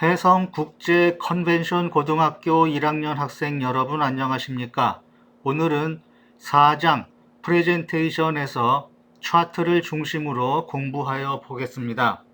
해성국제 컨벤션 고등학교 1학년 학생 여러분 안녕하십니까? 오늘은 4장 프레젠테이션에서 차트를 중심으로 공부하여 보겠습니다.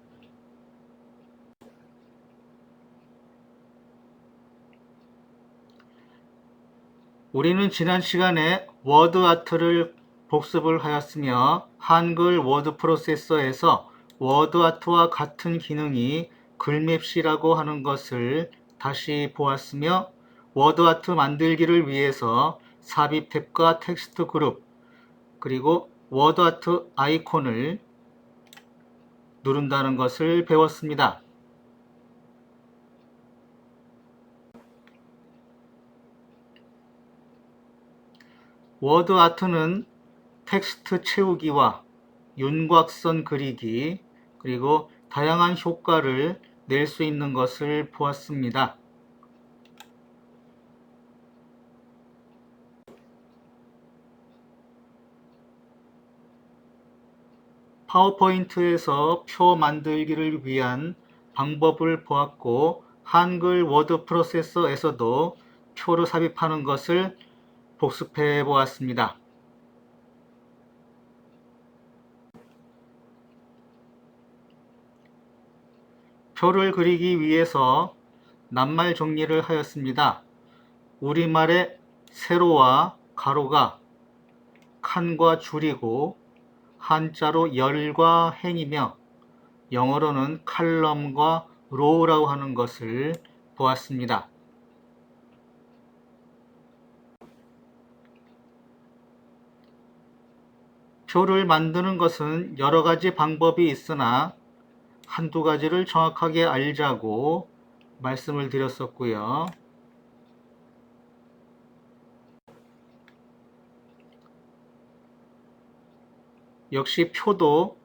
우리는 지난 시간에 워드 아트를 복습을 하였으며 한글 워드 프로세서에서 워드 아트와 같은 기능이 글맵시라고 하는 것을 다시 보았으며 워드 아트 만들기를 위해서 삽입 탭과 텍스트 그룹 그리고 워드 아트 아이콘을 누른다는 것을 배웠습니다. 워드 아트는 텍스트 채우기와 윤곽선 그리기 그리고 다양한 효과를 낼 수 있는 것을 보았습니다. 파워포인트에서 표 만들기를 위한 방법을 보았고 한글 워드 프로세서에서도 표를 삽입하는 것을 복습해 보았습니다. 표를 그리기 위해서 낱말 정리를 하였습니다. 우리말의 세로와 가로가 칸과 줄이고 한자로 열과 행이며 영어로는 칼럼과 로우라고 하는 것을 보았습니다. 표를 만드는 것은 여러 가지 방법이 있으나 한두 가지를 정확하게 알자고 말씀을 드렸었고요. 역시 표도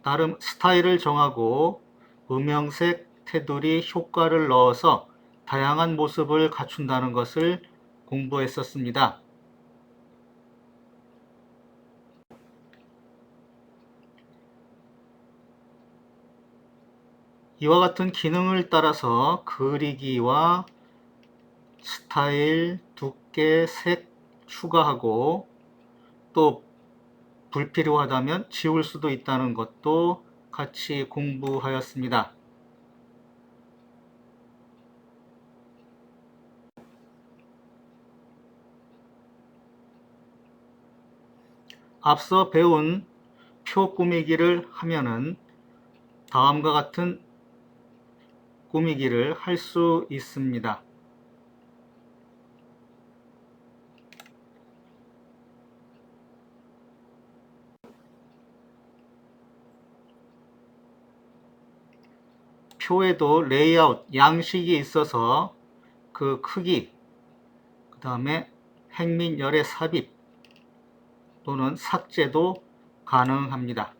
나름 스타일을 정하고 음영색, 테두리, 효과를 넣어서 다양한 모습을 갖춘다는 것을 공부했었습니다. 이와 같은 기능을 따라서 그리기와 스타일, 두께, 색 추가하고 또 불필요하다면 지울 수도 있다는 것도 같이 공부하였습니다. 앞서 배운 표 꾸미기를 하면은 다음과 같은 꾸미기를 할 수 있습니다. 표에도 레이아웃, 양식이 있어서 그 크기, 그 다음에 행민열의 삽입 또는 삭제도 가능합니다.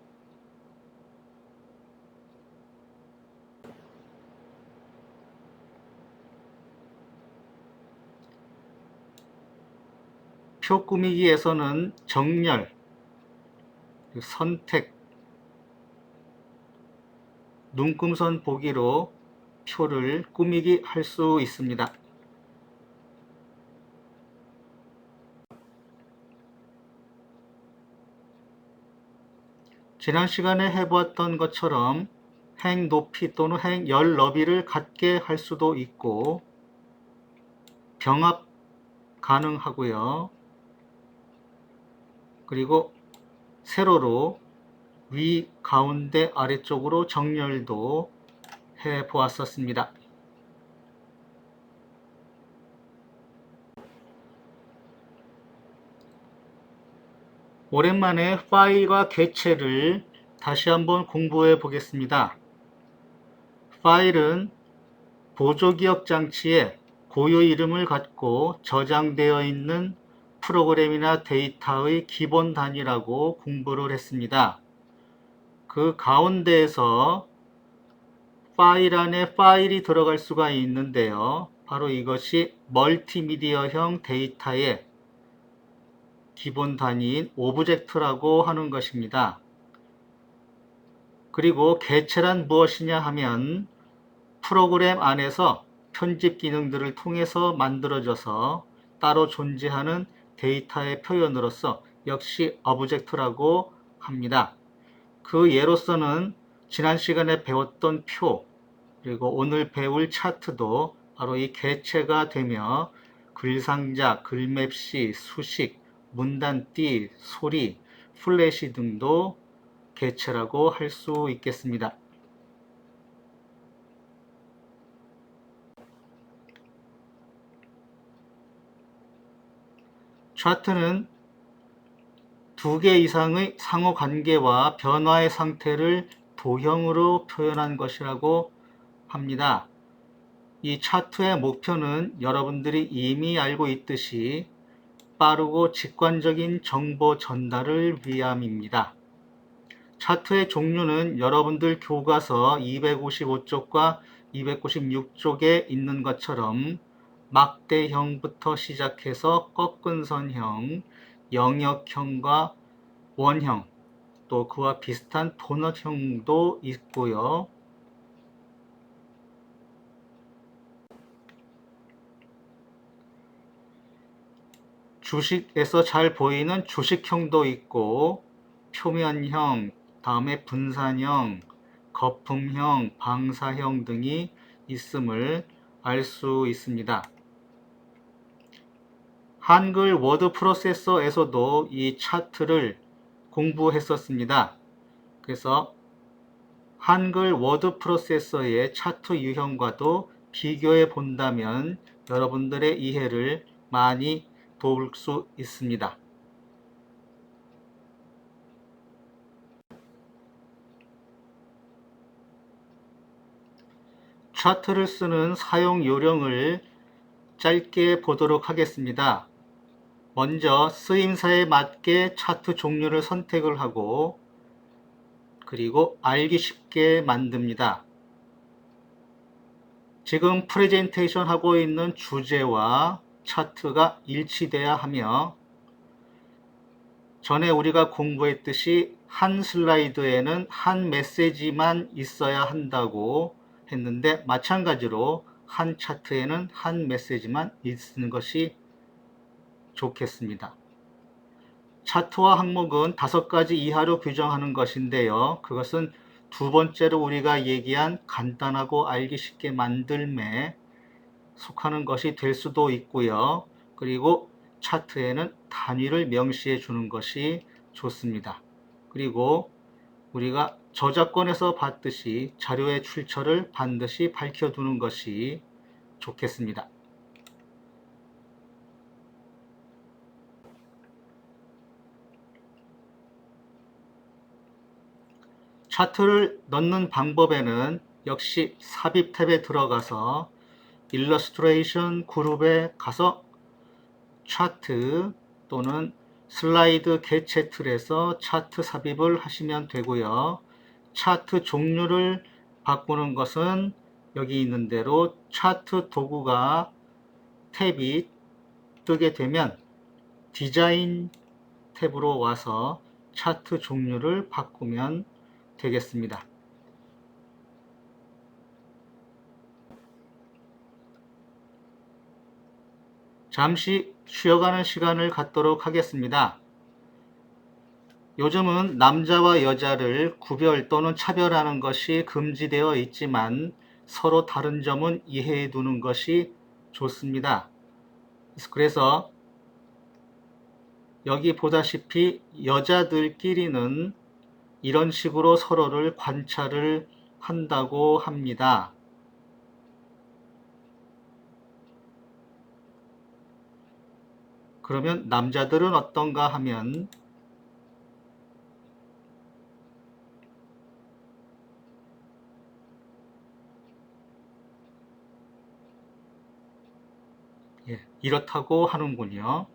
표 꾸미기에서는 정렬, 선택, 눈금선 보기로 표를 꾸미기 할 수 있습니다. 지난 시간에 해보았던 것처럼 행 높이 또는 행 열 너비를 같게 할 수도 있고 병합 가능하고요. 그리고 세로로 위, 가운데, 아래쪽으로 정렬도 해 보았었습니다. 오랜만에 파일과 객체를 다시 한번 공부해 보겠습니다. 파일은 보조기억 장치에 고유 이름을 갖고 저장되어 있는 프로그램이나 데이터의 기본 단위라고 공부를 했습니다. 그 가운데에서 파일 안에 파일이 들어갈 수가 있는데요. 바로 이것이 멀티미디어형 데이터의 기본 단위인 오브젝트라고 하는 것입니다. 그리고 객체란 무엇이냐 하면 프로그램 안에서 편집 기능들을 통해서 만들어져서 따로 존재하는 데이터의 표현으로서 역시 오브젝트라고 합니다. 그 예로서는 지난 시간에 배웠던 표, 그리고 오늘 배울 차트도 바로 이 개체가 되며 글상자, 글맵시, 수식, 문단띠, 소리, 플래시 등도 개체라고 할 수 있겠습니다. 차트는 두 개 이상의 상호관계와 변화의 상태를 도형으로 표현한 것이라고 합니다. 이 차트의 목표는 여러분들이 이미 알고 있듯이 빠르고 직관적인 정보 전달을 위함입니다. 차트의 종류는 여러분들 교과서 255쪽과 296쪽에 있는 것처럼 막대형부터 시작해서 꺾은 선형, 영역형과 원형, 또 그와 비슷한 도넛형도 있고요. 주식에서 잘 보이는 주식형도 있고 표면형, 다음에 분산형, 거품형, 방사형 등이 있음을 알 수 있습니다. 한글 워드 프로세서에서도 이 차트를 공부했었습니다. 그래서 한글 워드 프로세서의 차트 유형과도 비교해 본다면 여러분들의 이해를 많이 도울 수 있습니다. 차트를 쓰는 사용 요령을 짧게 보도록 하겠습니다. 먼저 쓰임새에 맞게 차트 종류를 선택을 하고 그리고 알기 쉽게 만듭니다. 지금 프레젠테이션 하고 있는 주제와 차트가 일치돼야 하며 전에 우리가 공부했듯이 한 슬라이드에는 한 메시지만 있어야 한다고 했는데 마찬가지로 한 차트에는 한 메시지만 있는 것이 좋겠습니다. 차트와 항목은 5가지 이하로 규정하는 것인데요. 그것은 두 번째로 우리가 얘기한 간단하고 알기 쉽게 만들매 속하는 것이 될 수도 있고요. 그리고 차트에는 단위를 명시해 주는 것이 좋습니다. 그리고 우리가 저작권에서 봤듯이 자료의 출처를 반드시 밝혀두는 것이 좋겠습니다. 차트를 넣는 방법에는 역시 삽입 탭에 들어가서 일러스트레이션 그룹에 가서 차트 또는 슬라이드 개체 틀에서 차트 삽입을 하시면 되고요. 차트 종류를 바꾸는 것은 여기 있는 대로 차트 도구가 탭이 뜨게 되면 디자인 탭으로 와서 차트 종류를 바꾸면 되겠습니다. 잠시 쉬어가는 시간을 갖도록 하겠습니다. 요즘은 남자와 여자를 구별 또는 차별하는 것이 금지되어 있지만 서로 다른 점은 이해해 두는 것이 좋습니다. 그래서 여기 보다시피 여자들끼리는 이런 식으로 서로를 관찰을 한다고 합니다. 그러면 남자들은 어떤가 하면 이렇다고 하는군요.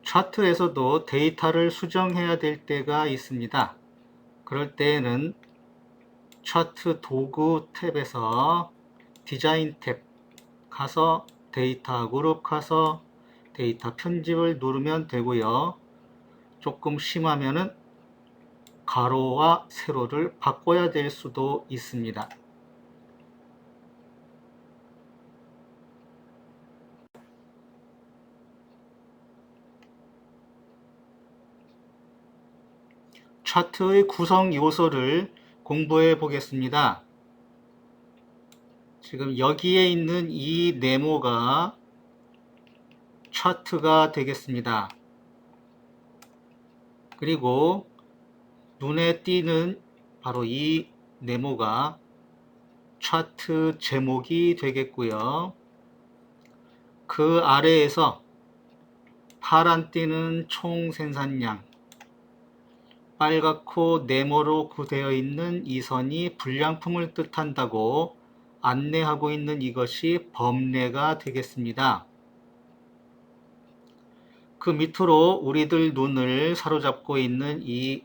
차트에서도 데이터를 수정해야 될 때가 있습니다. 그럴 때에는 차트 도구 탭에서 디자인 탭 가서 데이터 그룹 가서 데이터 편집을 누르면 되고요. 조금 심하면은 가로와 세로를 바꿔야 될 수도 있습니다. 차트의 구성 요소를 공부해 보겠습니다. 지금 여기에 있는 이 네모가 차트가 되겠습니다. 그리고 눈에 띄는 바로 이 네모가 차트 제목이 되겠고요. 그 아래에서 파란 띠는 총 생산량, 빨갛고 네모로 구되어 있는 이 선이 불량품을 뜻한다고 안내하고 있는 이것이 범례가 되겠습니다. 그 밑으로 우리들 눈을 사로잡고 있는 이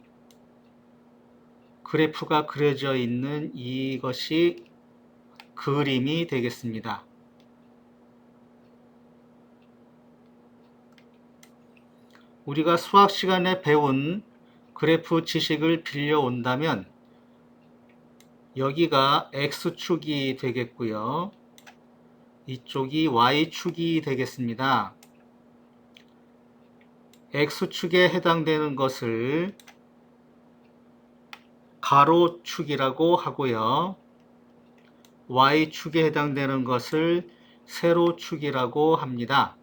그래프가 그려져 있는 이것이 그림이 되겠습니다. 우리가 수학 시간에 배운 그래프 지식을 빌려온다면 여기가 X축이 되겠고요. 이쪽이 Y축이 되겠습니다. X축에 해당되는 것을 가로축이라고 하고요. Y축에 해당되는 것을 세로축이라고 합니다.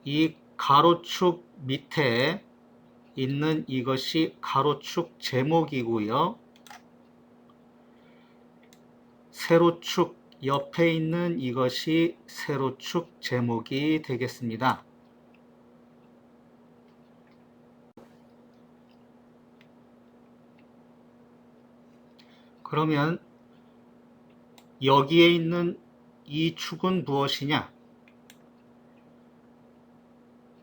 이 가로축 밑에 있는 이것이 가로축 제목이고요. 세로축 옆에 있는 이것이 세로축 제목이 되겠습니다. 그러면 여기에 있는 이 축은 무엇이냐?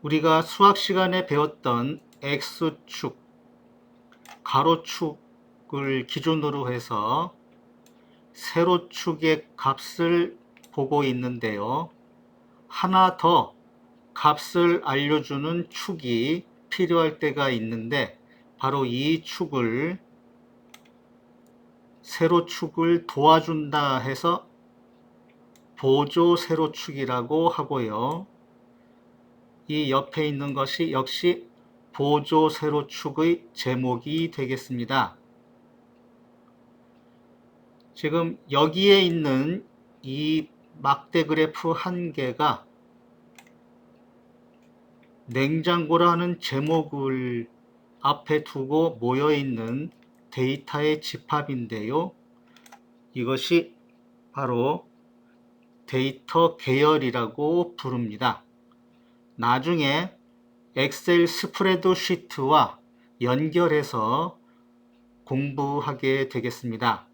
우리가 수학 시간에 배웠던 X축, 가로축을 기준으로 해서 세로축의 값을 보고 있는데요. 하나 더 값을 알려주는 축이 필요할 때가 있는데 바로 이 축을 세로축을 도와준다 해서 보조 세로축이라고 하고요. 이 옆에 있는 것이 역시 보조 세로축의 제목이 되겠습니다. 지금 여기에 있는 이 막대 그래프 한 개가 냉장고라는 제목을 앞에 두고 모여있는 데이터의 집합인데요. 이것이 바로 데이터 계열이라고 부릅니다. 나중에 엑셀 스프레드시트와 연결해서 공부하게 되겠습니다.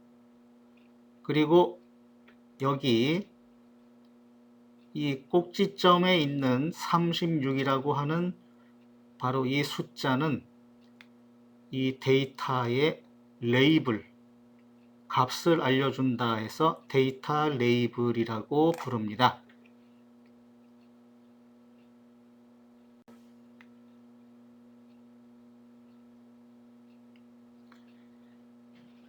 그리고 여기 이 꼭지점에 있는 36이라고 하는 바로 이 숫자는 이 데이터의 레이블, 값을 알려준다 해서 데이터 레이블이라고 부릅니다.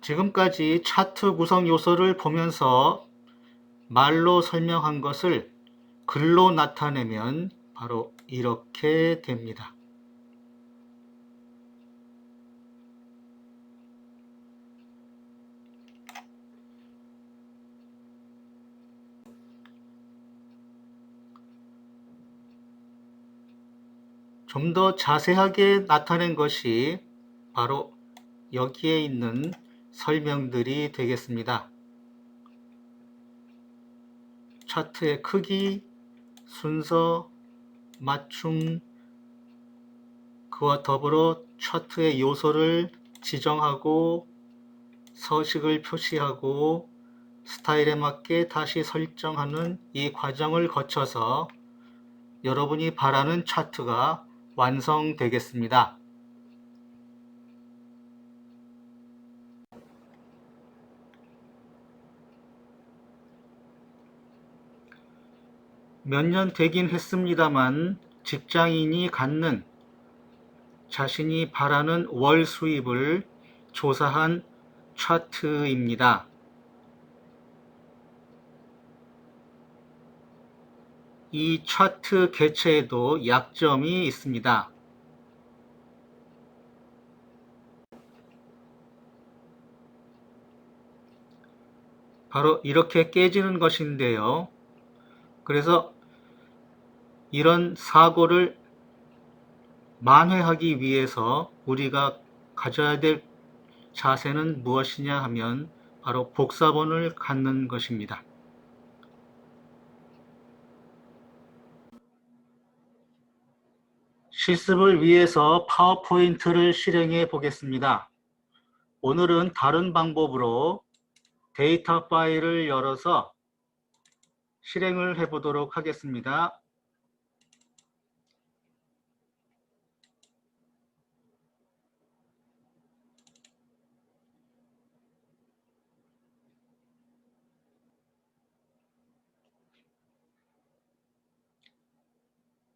지금까지 차트 구성 요소를 보면서 말로 설명한 것을 글로 나타내면 바로 이렇게 됩니다. 좀 더 자세하게 나타낸 것이 바로 여기에 있는 설명들이 되겠습니다. 차트의 크기, 순서, 맞춤, 그와 더불어 차트의 요소를 지정하고 서식을 표시하고 스타일에 맞게 다시 설정하는 이 과정을 거쳐서 여러분이 바라는 차트가 완성되겠습니다. 몇 년 되긴 했습니다만 직장인이 갖는 자신이 바라는 월 수입을 조사한 차트입니다. 이 차트 개체에도 약점이 있습니다. 바로 이렇게 깨지는 것인데요. 그래서 이런 사고를 만회하기 위해서 우리가 가져야 될 자세는 무엇이냐 하면 바로 복사본을 갖는 것입니다. 실습을 위해서 파워포인트를 실행해 보겠습니다. 오늘은 다른 방법으로 데이터 파일을 열어서 실행을 해 보도록 하겠습니다.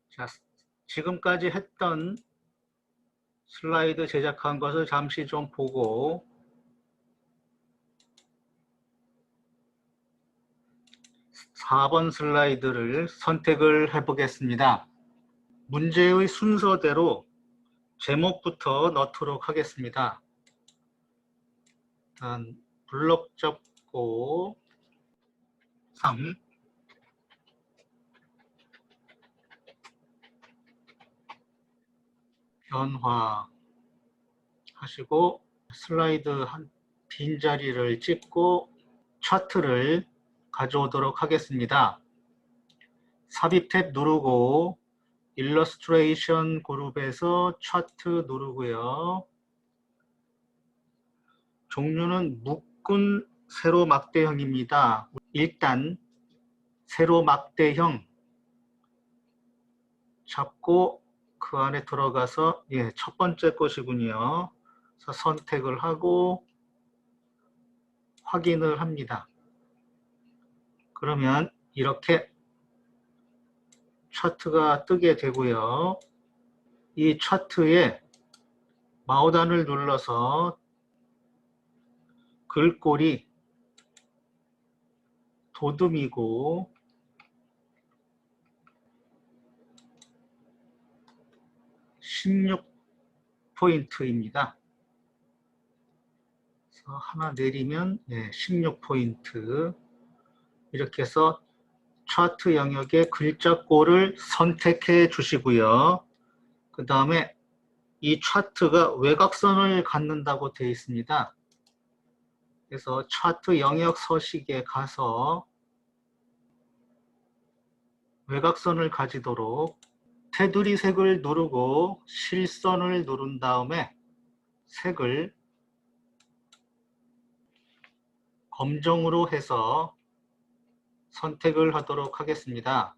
자, 지금까지 했던 슬라이드 제작한 것을 잠시 좀 보고 4번 슬라이드를 선택을 해 보겠습니다. 문제의 순서대로 제목부터 넣도록 하겠습니다. 일단 블록 접고 3 변화 하시고 슬라이드 한 빈자리를 찍고 차트를 가져오도록 하겠습니다. 삽입 탭 누르고 일러스트레이션 그룹에서 차트 누르고요. 종류는 묶은 세로 막대형입니다. 일단 세로 막대형 잡고 그 안에 들어가서 첫 번째 것이군요. 그래서 선택을 하고 확인을 합니다. 그러면 이렇게 차트가 뜨게 되고요. 이 차트에 마우단을 눌러서 글꼴이 도둠이고 (16포인트입니다) 그래서 하나 내리면 16포인트 이렇게 해서 차트 영역의 글자꼴을 선택해 주시고요. 그 다음에 이 차트가 외곽선을 갖는다고 되어 있습니다. 그래서 차트 영역 서식에 가서 외곽선을 가지도록 테두리 색을 누르고 실선을 누른 다음에 색을 검정으로 해서 선택을 하도록 하겠습니다.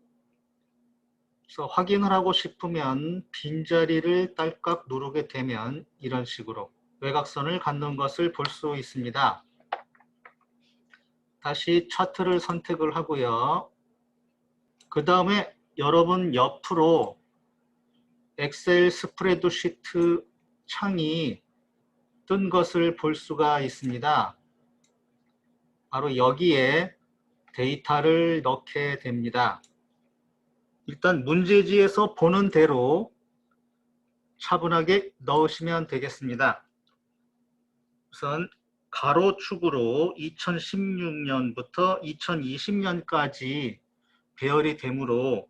그래서 확인을 하고 싶으면 빈자리를 딸깍 누르게 되면 이런 식으로 외곽선을 갖는 것을 볼 수 있습니다. 다시 차트를 선택을 하고요. 그 다음에 여러분 옆으로 엑셀 스프레드시트 창이 뜬 것을 볼 수가 있습니다. 바로 여기에 데이터를 넣게 됩니다. 일단 문제지에서 보는 대로 차분하게 넣으시면 되겠습니다. 우선 가로축으로 2016년부터 2020년까지 배열이 되므로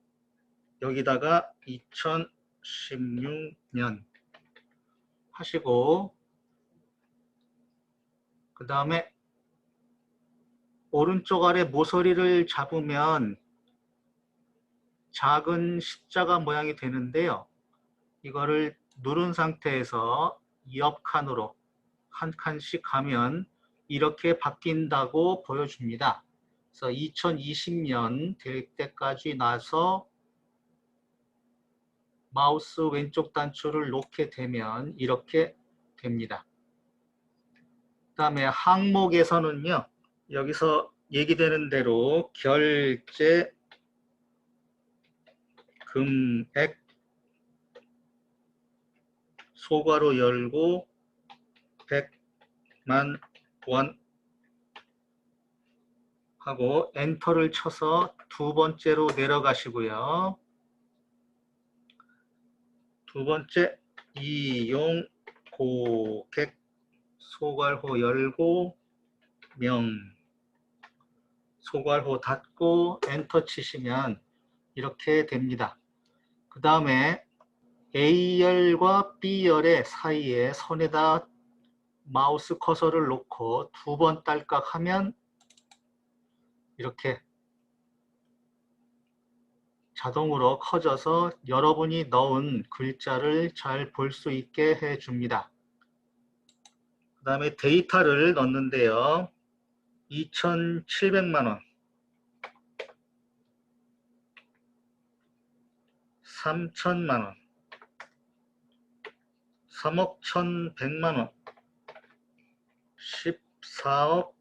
여기다가 2016년 하시고 그 다음에 오른쪽 아래 모서리를 잡으면 작은 십자가 모양이 되는데요. 이거를 누른 상태에서 옆 칸으로 한 칸씩 가면 이렇게 바뀐다고 보여줍니다. 그래서 2020년 될 때까지 나서 마우스 왼쪽 단추를 놓게 되면 이렇게 됩니다. 그 다음에 항목에서는요. 여기서 얘기되는 대로 결제 금액 소괄호 열고 100만 원 하고 엔터를 쳐서 두 번째로 내려가시고요. 두 번째 이용 고객 소괄호 열고 명 소괄호 닫고 엔터 치시면 이렇게 됩니다. 그 다음에 A열과 B열의 사이에 선에다 마우스 커서를 놓고 두 번 딸깍하면 이렇게 자동으로 커져서 여러분이 넣은 글자를 잘 볼 수 있게 해줍니다. 그 다음에 데이터를 넣는데요. 2,700만원, 3천만원, 3억 1,100만원, 14억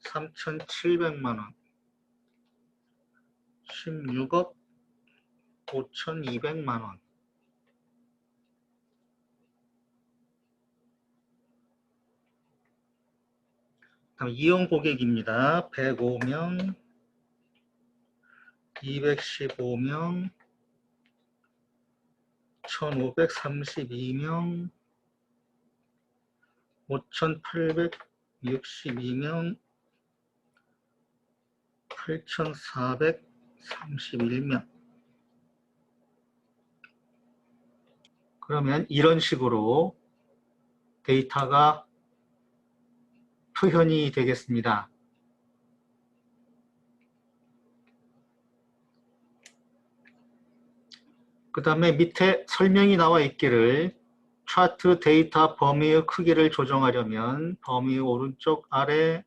3,700만원, 16억 5,200만원, 다음 이용 고객입니다. 105명, 215명, 1,532명, 5,862명, 8,431명. 그러면 이런 식으로 데이터가 표현이 되겠습니다. 그 다음에 밑에 설명이 나와 있기를 차트 데이터 범위의 크기를 조정하려면 범위 오른쪽 아래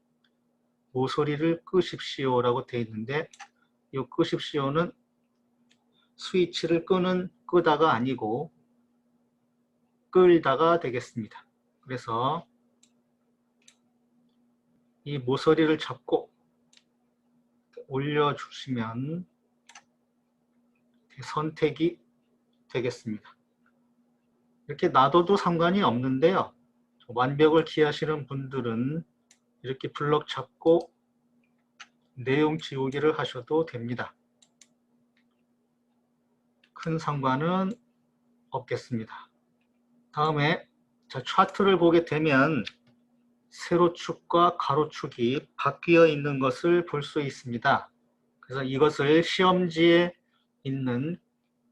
모서리를 끄십시오 라고 되어 있는데 이 끄십시오는 스위치를 끄다가 아니고 끌다가 되겠습니다. 그래서 이 모서리를 잡고 올려주시면 선택이 되겠습니다. 이렇게 놔둬도 상관이 없는데요. 완벽을 기하시는 분들은 이렇게 블럭 잡고 내용 지우기를 하셔도 됩니다. 큰 상관은 없겠습니다. 다음에 차트를 보게 되면 세로축과 가로축이 바뀌어 있는 것을 볼 수 있습니다. 그래서 이것을 시험지에 있는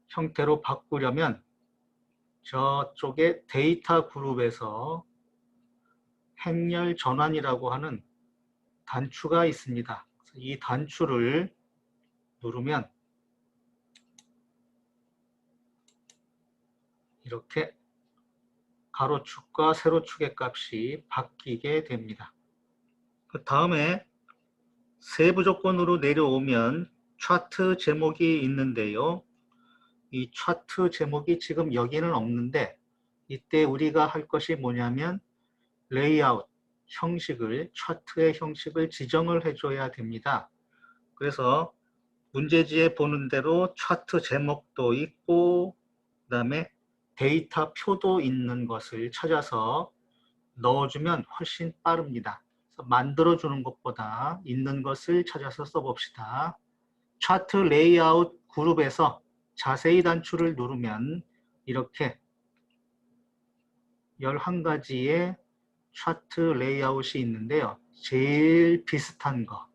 형태로 바꾸려면 저쪽에 데이터 그룹에서 행렬 전환이라고 하는 단추가 있습니다. 이 단추를 누르면 이렇게 가로축과 세로축의 값이 바뀌게 됩니다. 그 다음에 세부 조건으로 내려오면 차트 제목이 있는데요. 이 차트 제목이 지금 여기는 없는데 이때 우리가 할 것이 뭐냐면 레이아웃 형식을 차트의 형식을 지정을 해줘야 됩니다. 그래서 문제지에 보는 대로 차트 제목도 있고 그 다음에 데이터 표도 있는 것을 찾아서 넣어주면 훨씬 빠릅니다. 만들어주는 것보다 있는 것을 찾아서 써봅시다. 차트 레이아웃 그룹에서 자세히 단추를 누르면 이렇게 11가지의 차트 레이아웃이 있는데요. 제일 비슷한 거.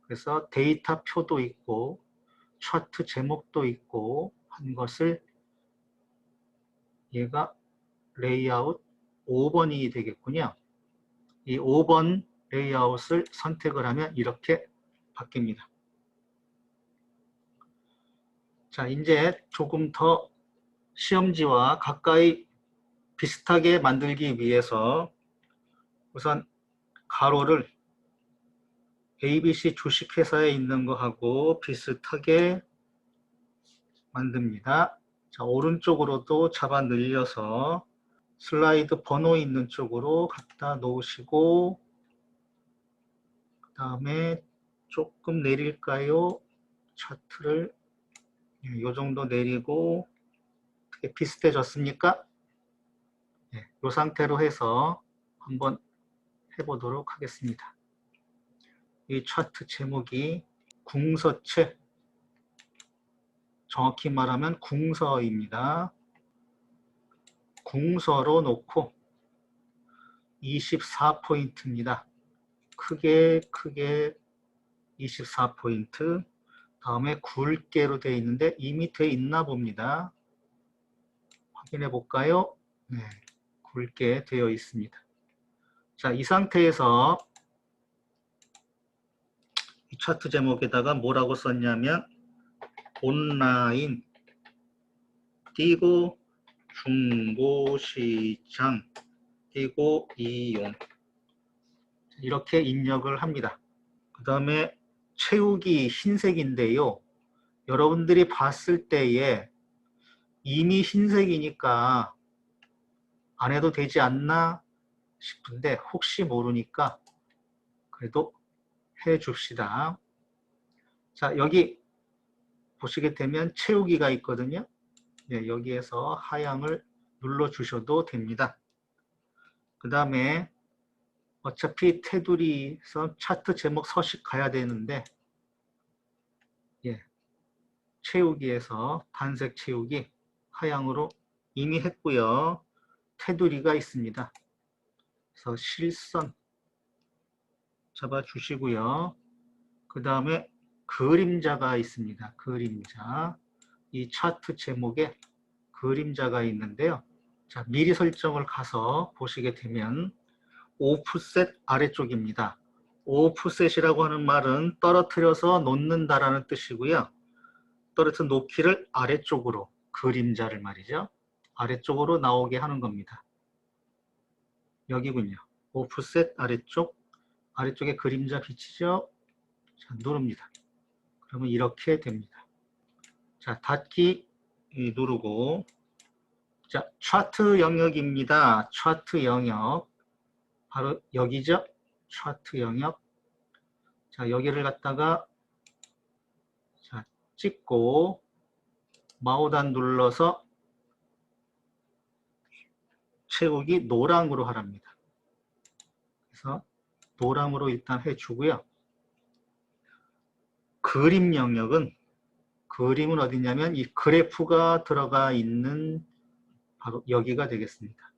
그래서 데이터 표도 있고 차트 제목도 있고 한 것을 얘가 레이아웃 5번이 되겠군요. 이 5번 레이아웃을 선택을 하면 이렇게 바뀝니다. 자, 이제 조금 더 시험지와 가까이 비슷하게 만들기 위해서 우선 가로를 ABC 주식회사에 있는 거하고 비슷하게 만듭니다. 자, 오른쪽으로도 잡아 늘려서 슬라이드 번호 있는 쪽으로 갖다 놓으시고 그 다음에 조금 내릴까요? 차트를 이 정도 내리고 어떻게 비슷해졌습니까? 네, 이 상태로 해서 한번 해보도록 하겠습니다. 이 차트 제목이 궁서체, 정확히 말하면 궁서입니다. 궁서로 놓고 24포인트입니다. 크게 24포인트, 다음에 굵게로 되어 있는데 이미 되어 있나 봅니다. 확인해 볼까요? 네, 굵게 되어 있습니다. 자, 이 상태에서 이 차트 제목에다가 뭐라고 썼냐면 온라인 띄고 중고시장 띄고 이용, 이렇게 입력을 합니다. 그 다음에 채우기 흰색인데요. 여러분들이 봤을 때에 이미 흰색이니까 안 해도 되지 않나 싶은데 혹시 모르니까 그래도 해 줍시다. 자, 여기 보시게 되면 채우기가 있거든요. 네, 여기에서 하향을 눌러 주셔도 됩니다. 그 다음에 어차피 테두리에서 차트 제목 서식 가야 되는데, 예, 채우기에서 단색 채우기 하향으로 이미 했고요. 테두리가 있습니다. 그래서 실선 잡아 주시고요. 그 다음에 그림자가 있습니다. 그림자. 이 차트 제목에 그림자가 있는데요. 자, 미리 설정을 가서 보시게 되면 오프셋 아래쪽입니다. 오프셋이라고 하는 말은 떨어뜨려서 놓는다라는 뜻이고요. 떨어뜨려 놓기를 아래쪽으로, 그림자를 말이죠. 아래쪽으로 나오게 하는 겁니다. 여기군요. 오프셋 아래쪽, 아래쪽에 그림자 비치죠. 자, 누릅니다. 그러면 이렇게 됩니다. 자, 닫기 누르고, 자, 차트 영역입니다. 차트 영역. 바로 여기죠. 차트 영역. 자, 여기를 갖다가 자, 찍고 마우단 눌러서 채우기 노랑으로 하랍니다. 그래서 노랑으로 일단 해주고요. 그림 영역은, 그림은 어디냐면 이 그래프가 들어가 있는 바로 여기가 되겠습니다.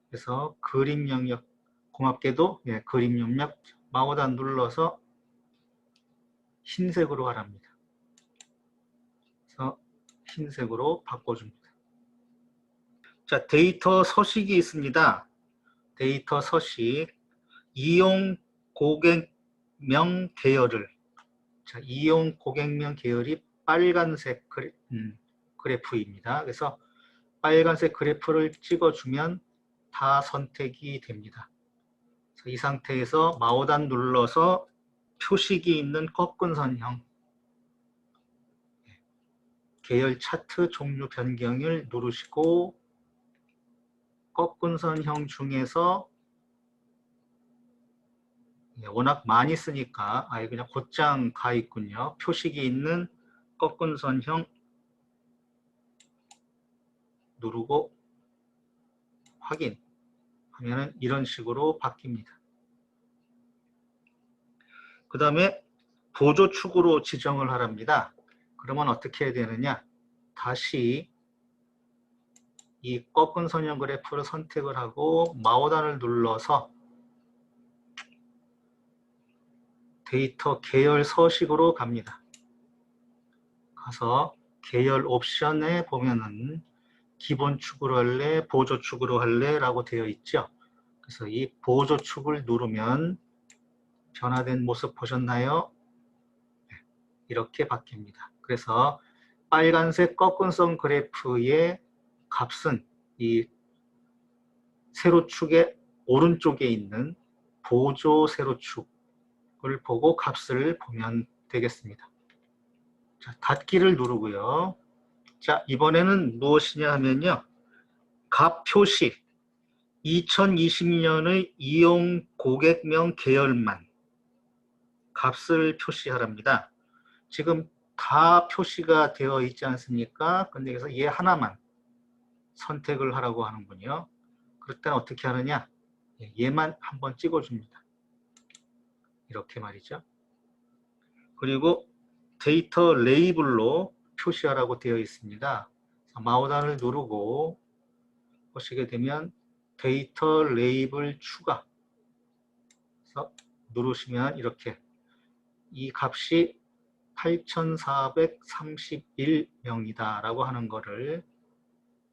그래서 그림 영역, 고맙게도 예, 그림 영역 마우단 눌러서 흰색으로 하랍니다. 그래서 흰색으로 바꿔줍니다. 자, 데이터 서식이 있습니다. 데이터 서식, 이용 고객명 계열을, 자, 이용 고객명 계열이 빨간색 그래프입니다. 그래서 빨간색 그래프를 찍어주면 다 선택이 됩니다. 이 상태에서 마우단 눌러서 표식이 있는 꺾은 선형 계열 차트 종류 변경을 누르시고, 꺾은 선형 중에서 워낙 많이 쓰니까 아예 그냥 곧장 가 있군요. 표식이 있는 꺾은 선형 누르고 확인 하면은 이런 식으로 바뀝니다. 그 다음에 보조축으로 지정을 하랍니다. 그러면 어떻게 해야 되느냐, 다시 이 꺾은 선형 그래프를 선택을 하고 마우단을 눌러서 데이터 계열 서식으로 갑니다. 가서 계열 옵션에 보면은 기본축으로 할래, 보조축으로 할래 라고 되어 있죠. 그래서 이 보조축을 누르면 변화된 모습 보셨나요? 이렇게 바뀝니다. 그래서 빨간색 꺾은선 그래프의 값은 이 세로축의 오른쪽에 있는 보조 세로축을 보고 값을 보면 되겠습니다. 자, 닫기를 누르고요. 자, 이번에는 무엇이냐 하면요, 값 표시 2020년의 이용 고객명 계열만 값을 표시하랍니다. 지금 다 표시가 되어 있지 않습니까? 근데 여기서 얘 하나만, 선택을 하라고 하는군요. 그럴 때는 어떻게 하느냐? 얘만 한번 찍어줍니다. 이렇게 말이죠. 그리고 데이터 레이블로 표시하라고 되어 있습니다. 마우단을 누르고 보시게 되면 데이터 레이블 추가 그래서 누르시면 이렇게 이 값이 8431명이다 라고 하는 거를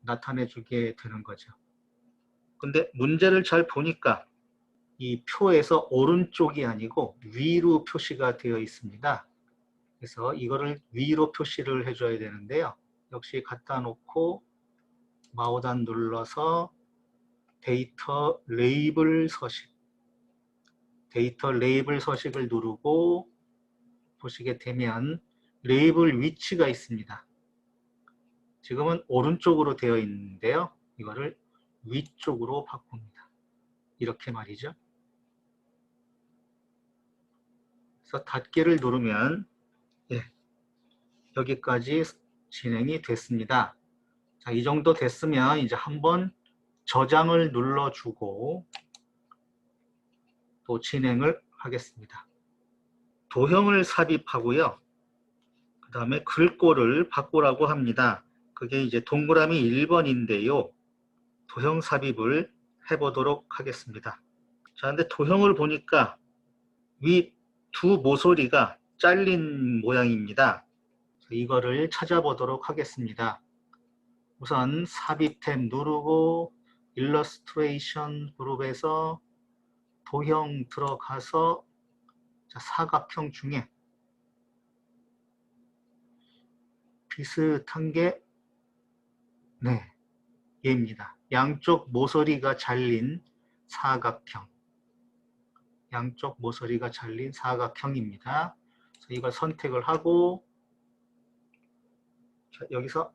나타내 주게 되는 거죠. 근데 문제를 잘 보니까 이 표에서 오른쪽이 아니고 위로 표시가 되어 있습니다. 그래서 이거를 위로 표시를 해줘야 되는데요. 역시 갖다 놓고 마우단 눌러서 데이터 레이블 서식 을 누르고 보시게 되면 레이블 위치가 있습니다. 지금은 오른쪽으로 되어 있는데요. 이거를 위쪽으로 바꿉니다. 이렇게 말이죠. 그래서 닫기를 누르면 여기까지 진행이 됐습니다. 자, 이 정도 됐으면 이제 한번 저장을 눌러주고 또 진행을 하겠습니다. 도형을 삽입하고요. 그 다음에 글꼴을 바꾸라고 합니다. 그게 이제 동그라미 1번인데요. 도형 삽입을 해보도록 하겠습니다. 자, 근데 도형을 보니까 위 두 모서리가 잘린 모양입니다. 이거를 찾아보도록 하겠습니다. 우선 삽입 탭 누르고 일러스트레이션 그룹에서 도형 들어가서 사각형 중에 비슷한 게 얘입니다. 양쪽 모서리가 잘린 사각형. 양쪽 모서리가 잘린 사각형입니다. 그래서 이걸 선택을 하고 여기서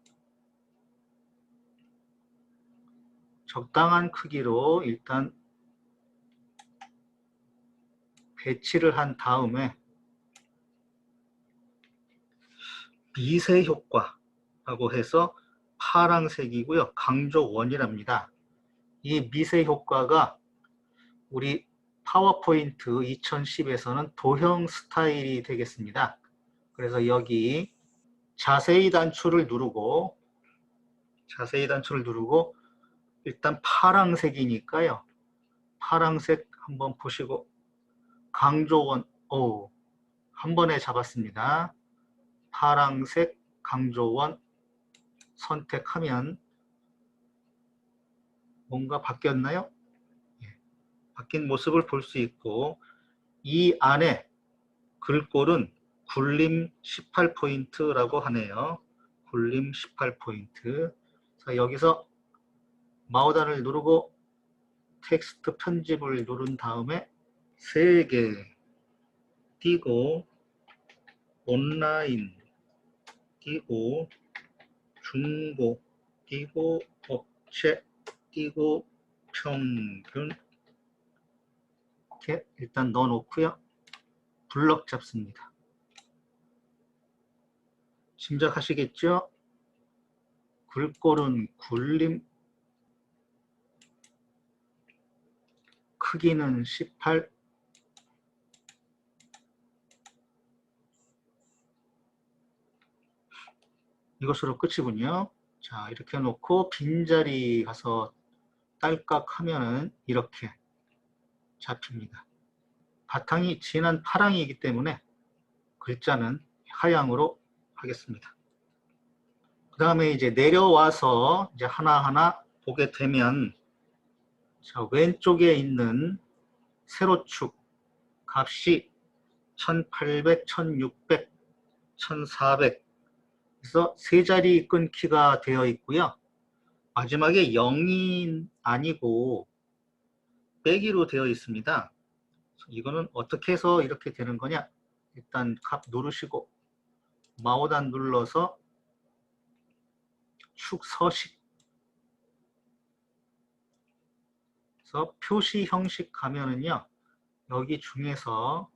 적당한 크기로 일단 배치를 한 다음에 미세 효과라고 해서 파란색이고요. 강조 원이랍니다. 이 미세 효과가 우리 파워포인트 2010에서는 도형 스타일이 되겠습니다. 그래서 여기 자세히 단추를 누르고 일단 파란색이니까요. 파란색 한번 보시고 강조원 한 번에 잡았습니다. 파란색 강조원 선택하면 뭔가 바뀌었나요? 바뀐 모습을 볼 수 있고 이 안에 글꼴은 굴림 18포인트라고 하네요. 굴림 18포인트. 자, 여기서 마우단을 누르고 텍스트 편집을 누른 다음에 세개 띄고 온라인 띄고 중고 띄고 업체 띄고 평균 이렇게 일단 넣어 놓고요. 블럭 잡습니다. 짐작하시겠죠? 글꼴은 굴림 크기는 18 이것으로 끝이군요. 자, 이렇게 놓고 빈자리 가서 딸깍 하면은 이렇게 잡힙니다. 바탕이 진한 파랑이기 때문에 글자는 하향으로 하겠습니다. 그 다음에 이제 내려와서 이제 하나하나 보게 되면 자, 왼쪽에 있는 세로축 값이 1800, 1600, 1400 그래서 세 자리 끊기가 되어 있고요. 마지막에 0이 아니고 빼기로 되어 있습니다. 이거는 어떻게 해서 이렇게 되는 거냐? 일단 값 누르시고 마우단 눌러서 축 서식 그래서 표시 형식 가면은요. 여기 중에서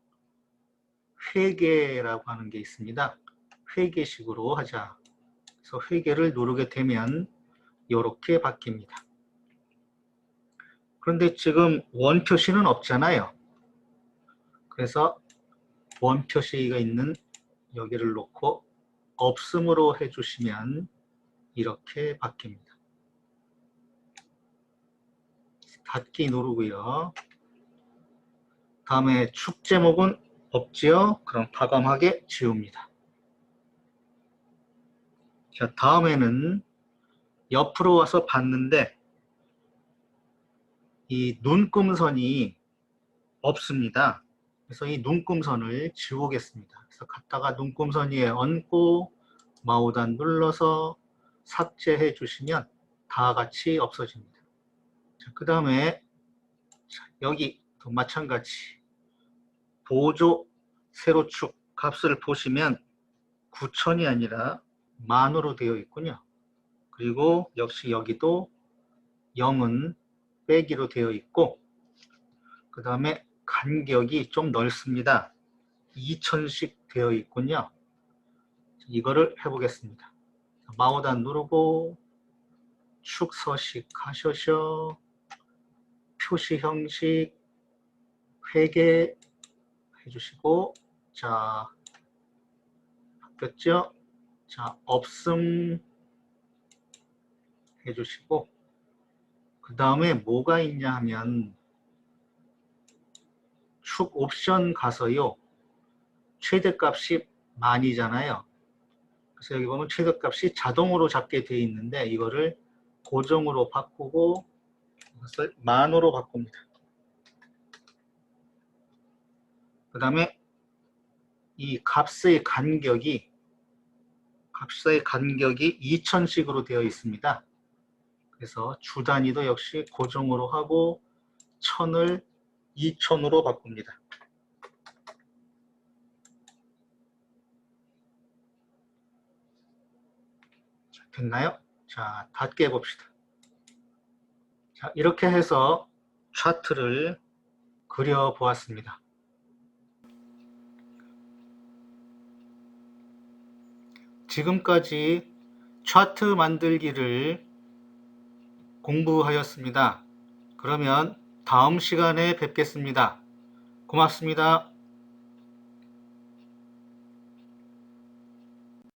회계라고 하는 게 있습니다. 회계식으로 하자. 그래서 회계를 누르게 되면 이렇게 바뀝니다. 그런데 지금 원 표시는 없잖아요. 그래서 원 표시가 있는 여기를 놓고 없음으로 해주시면 이렇게 바뀝니다. 닫기 누르고요. 다음에 축 제목은 없지요? 그럼 과감하게 지웁니다. 자, 다음에는 옆으로 와서 봤는데 이 눈금선이 없습니다. 그래서 이 눈금선을 지우겠습니다. 그래서 갖다가 눈금선 위에 얹고 마우단 눌러서 삭제해 주시면 다 같이 없어집니다. 그 다음에 여기도 마찬가지 보조 세로축 값을 보시면 9,000이 아니라 만으로 되어 있군요. 그리고 역시 여기도 0은 빼기로 되어 있고 그 다음에 간격이 좀 넓습니다. 2000씩 되어 있군요. 이거를 해보겠습니다. 마우단 누르고 축 서식 하셔서 표시 형식 회계 해주시고 자 바뀌었죠? 자 없음 해주시고 그 다음에 뭐가 있냐 하면 축 옵션 가서요 최대값이 만이잖아요. 그래서 여기 보면 최대값이 자동으로 잡게 되어 있는데 이거를 고정으로 바꾸고 이것을 만으로 바꿉니다. 그 다음에 이 값의 간격이 2000씩으로 되어 있습니다. 그래서 주 단위도 역시 고정으로 하고 1000을 2000으로 바꿉니다. 자, 됐나요? 자, 닫게 해봅시다. 자, 이렇게 해서 차트를 그려보았습니다. 지금까지 차트 만들기를 공부하였습니다. 그러면 다음 시간에 뵙겠습니다. 고맙습니다.